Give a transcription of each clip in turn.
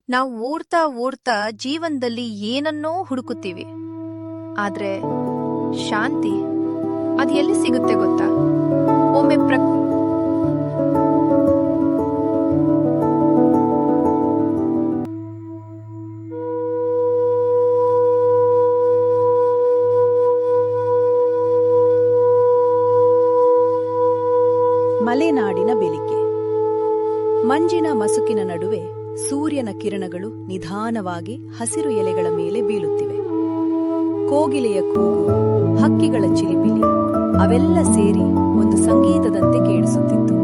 ನಾವು ಓಡ್ತಾ ಓಡ್ತಾ ಜೀವನದಲ್ಲಿ ಏನನ್ನೋ ಹುಡುಕುತ್ತೀವಿ. ಆದ್ರೆ ಶಾಂತಿ ಅದು ಎಲ್ಲಿ ಸಿಗುತ್ತೆ ಗೊತ್ತಾ? ಒಮ್ಮೆ ಮಲೆನಾಡಿನ ಬೆಳಿಗ್ಗೆ. ಮಂಜಿನ ಮಸುಕಿನ ನಡುವೆ ಸೂರ್ಯನ ಕಿರಣಗಳು ನಿಧಾನವಾಗಿ ಹಸಿರು ಎಲೆಗಳ ಮೇಲೆ ಬೀಳುತ್ತಿವೆ. ಕೋಗಿಲೆಯ ಕೂಗು, ಹಕ್ಕಿಗಳ ಚಿಲಿಪಿಲಿ ಅವೆಲ್ಲ ಸೇರಿ ಒಂದು ಸಂಗೀತದಂತೆ ಕೇಳಿಸುತ್ತಿತ್ತು.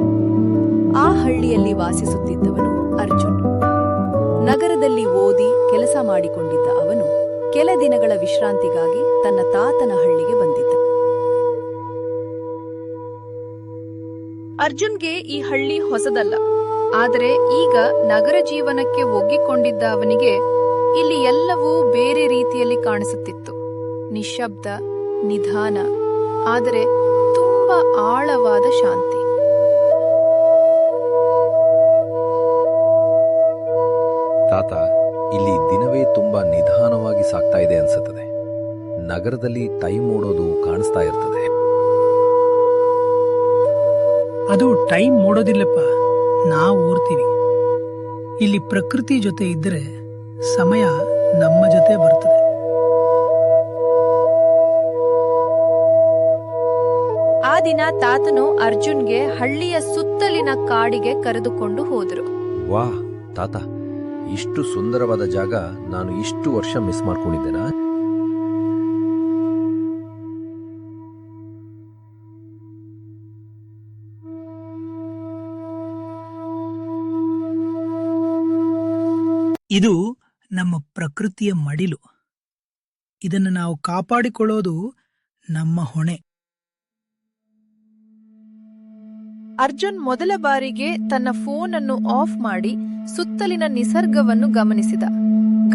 ಆ ಹಳ್ಳಿಯಲ್ಲಿ ವಾಸಿಸುತ್ತಿದ್ದವನು ಅರ್ಜುನ್. ನಗರದಲ್ಲಿ ಓದಿ ಕೆಲಸ ಮಾಡಿಕೊಂಡಿದ್ದ ಅವನು ಕೆಲ ದಿನಗಳ ವಿಶ್ರಾಂತಿಗಾಗಿ ತನ್ನ ತಾತನ ಹಳ್ಳಿಗೆ ಬಂದಿದ್ದ. ಅರ್ಜುನ್ಗೆ ಈ ಹಳ್ಳಿ ಹೊಸದಲ್ಲ. ಆದರೆ ಈಗ ನಗರ ಜೀವನಕ್ಕೆ ಒಗ್ಗಿಕೊಂಡಿದ್ದ ಅವನಿಗೆ ಇಲ್ಲಿ ಎಲ್ಲವೂ ಬೇರೆ ರೀತಿಯಲ್ಲಿ ಕಾಣಿಸುತ್ತಿತ್ತು. ನಿಶ್ಶಬ್ದ, ನಿಧಾನ, ಆದರೆ ತುಂಬಾ ಆಳವಾದ ಶಾಂತಿ. ತಾತ, ಇಲ್ಲಿ ದಿನವೇ ತುಂಬಾ ನಿಧಾನವಾಗಿ ಸಾಗ್ತಾ ಇದೆ ಅನ್ಸುತ್ತದೆ. ನಗರದಲ್ಲಿ ಟೈಮ್ ಓಡೋದು ಕಾಣಿಸ್ತಾ ಇರ್ತದೆ. ಅದು ಟೈಮ್ ಓಡೋದಿಲ್ಲಪ್ಪ, ನಾವು ಓಡ್ತೀವಿ. ಇಲ್ಲಿ ಪ್ರಕೃತಿ ಜೊತೆ ಇದ್ದರೆ ಸಮಯ ನಮ್ಮ ಜೊತೆ ಬರ್ತದೆ. ಆ ದಿನ ತಾತನು ಅರ್ಜುನ್ಗೆ ಹಳ್ಳಿಯ ಸುತ್ತಲಿನ ಕಾಡಿಗೆ ಕರೆದುಕೊಂಡು ಹೋದರು. ವಾಹ್ ತಾತ, ಇಷ್ಟು ಸುಂದರವಾದ ಜಾಗ ನಾನು ಇಷ್ಟು ವರ್ಷ ಮಿಸ್ ಮಾಡ್ಕೊಂಡಿದ್ದೇನಾ? ಇದು ನಮ್ಮ ಪ್ರಕೃತಿಯ ಮಡಿಲು. ಇದನ್ನು ನಾವು ಕಾಪಾಡಿಕೊಳ್ಳೋದು ನಮ್ಮ ಹೊಣೆ. ಅರ್ಜುನ್ ಮೊದಲ ಬಾರಿಗೆ ತನ್ನ ಫೋನ್ ಅನ್ನು ಆಫ್ ಮಾಡಿ ಸುತ್ತಲಿನ ನಿಸರ್ಗವನ್ನು ಗಮನಿಸಿದ.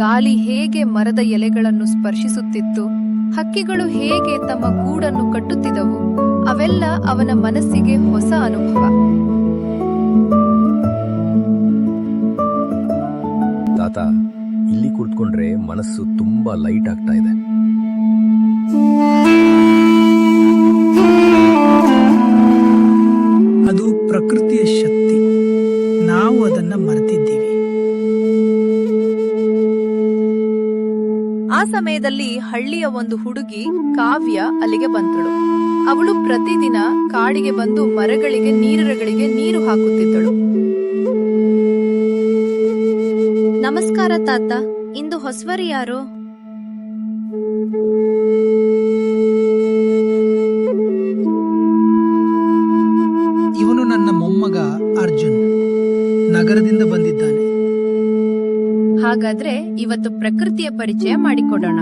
ಗಾಳಿ ಹೇಗೆ ಮರದ ಎಲೆಗಳನ್ನು ಸ್ಪರ್ಶಿಸುತ್ತಿತ್ತು, ಹಕ್ಕಿಗಳು ಹೇಗೆ ತಮ್ಮ ಗೂಡನ್ನು ಕಟ್ಟುತ್ತಿದ್ದವು, ಅವೆಲ್ಲ ಅವನ ಮನಸ್ಸಿಗೆ ಹೊಸ ಅನುಭವ. ತಾತ, ಇಲ್ಲಿ ಕುಳಿತುಕೊಂಡ್ರೆ ಮನಸ್ಸು ತುಂಬಾ ಲೈಟ್ ಆಗ್ತಾ ಇದೆ. ಅದು ಪ್ರಕೃತಿಯ ಶಕ್ತಿ. ನಾವು ಅದನ್ನ ಮರೆತಿದ್ದೀವಿ. ಆ ಸಮಯದಲ್ಲಿ ಹಳ್ಳಿಯ ಒಂದು ಹುಡುಗಿ ಕಾವ್ಯ ಅಲ್ಲಿಗೆ ಬಂದಳು. ಅವಳು ಪ್ರತಿದಿನ ಕಾಡಿಗೆ ಬಂದು ಮರಗಳಿಗೆ ನೀರು ಹಾಕುತ್ತಿದ್ದಳು. ನಮಸ್ಕಾರ ತಾತ, ಇಂದು ಹೊಸವರಿ ಯಾರು? ಇವನು ನನ್ನ ಮೊಮ್ಮಗ ಅರ್ಜುನ್, ನಗರದಿಂದ ಬಂದಿದ್ದಾನೆ. ಹಾಗಾದ್ರೆ ಇವತ್ತು ಪ್ರಕೃತಿಯ ಪರಿಚಯ ಮಾಡಿಕೊಡೋಣ.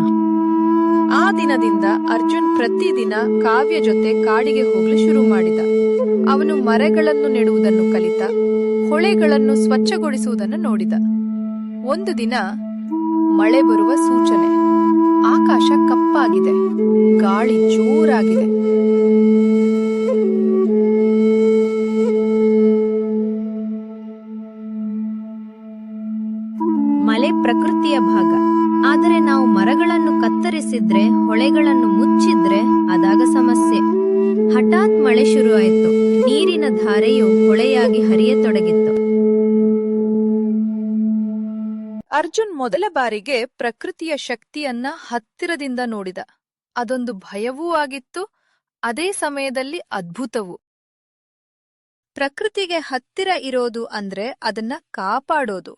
ಆ ದಿನದಿಂದ ಅರ್ಜುನ್ ಪ್ರತಿದಿನ ಕಾವ್ಯ ಜೊತೆ ಕಾಡಿಗೆ ಹೋಗಲು ಶುರು ಮಾಡಿದ. ಅವನು ಮರಗಳನ್ನು ನೆಡುವುದನ್ನು ಕಲಿತ, ಹೊಳೆಗಳನ್ನು ಸ್ವಚ್ಛಗೊಳಿಸುವುದನ್ನು ನೋಡಿದ. ಒಂದು ದಿನ ಮಳೆ ಬರುವ ಸೂಚನೆ. ಆಕಾಶ ಕಪ್ಪಾಗಿದೆ, ಗಾಳಿ ಜೋರಾಗಿದೆ. ಮಳೆ ಪ್ರಕೃತಿಯ ಭಾಗ. ಆದರೆ ನಾವು ಮರಗಳನ್ನು ಕತ್ತರಿಸಿದ್ರೆ, ಹೊಳೆಗಳನ್ನು ಮುಚ್ಚಿದ್ರೆ ಅದಾಗ ಸಮಸ್ಯೆ. ಹಠಾತ್ ಮಳೆ ಶುರುವಾಯಿತು. ನೀರಿನ ಧಾರೆಯು ಹೊಳೆಯಾಗಿ ಹರಿಯತೊಡಗಿತ್ತು. ಅರ್ಜುನ್ ಮೊದಲ ಬಾರಿಗೆ ಪ್ರಕೃತಿಯ ಶಕ್ತಿಯನ್ನ ಹತ್ತಿರದಿಂದ ನೋಡಿದ. ಅದೊಂದು ಭಯವೂ ಆಗಿತ್ತು, ಅದೇ ಸಮಯದಲ್ಲಿ ಅದ್ಭುತವೂ. ಪ್ರಕೃತಿಗೆ ಹತ್ತಿರ ಇರೋದು ಅಂದ್ರೆ ಅದನ್ನ ಕಾಪಾಡೋದು.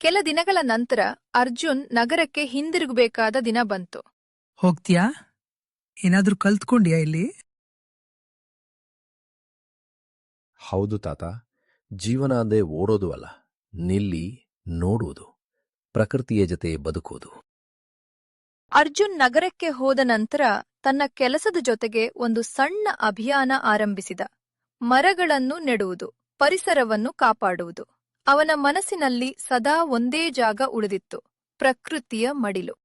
ಕೆಲ ದಿನಗಳ ನಂತರ ಅರ್ಜುನ್ ನಗರಕ್ಕೆ ಹಿಂದಿರುಗಬೇಕಾದ ದಿನ ಬಂತು. ಹೋಗ್ತೀಯಾ? ಏನಾದ್ರೂ ಕಲ್ತ್ಕೊಂಡ್ಯಾ ಇಲ್ಲಿ? ಹೌದು ತಾತ, ಜೀವನ ಅಂದೇ ಓಡೋದು ಅಲ್ಲ, ನಿಲ್ಲಿ ನೋಡುವುದು, ಪ್ರಕೃತಿಯ ಜೊತೆ ಬದುಕೋದು. ಅರ್ಜುನ್ ನಗರಕ್ಕೆ ಹೋದ ನಂತರ ತನ್ನ ಕೆಲಸದ ಜೊತೆಗೆ ಒಂದು ಸಣ್ಣ ಅಭಿಯಾನ ಆರಂಭಿಸಿದ. ಮರಗಳನ್ನು ನೆಡುವುದು, ಪರಿಸರವನ್ನು ಕಾಪಾಡುವುದು. ಅವನ ಮನಸ್ಸಿನಲ್ಲಿ ಸದಾ ಒಂದೇ ಜಾಗ ಉಳಿದಿತ್ತು: ಪ್ರಕೃತಿಯ ಮಡಿಲು.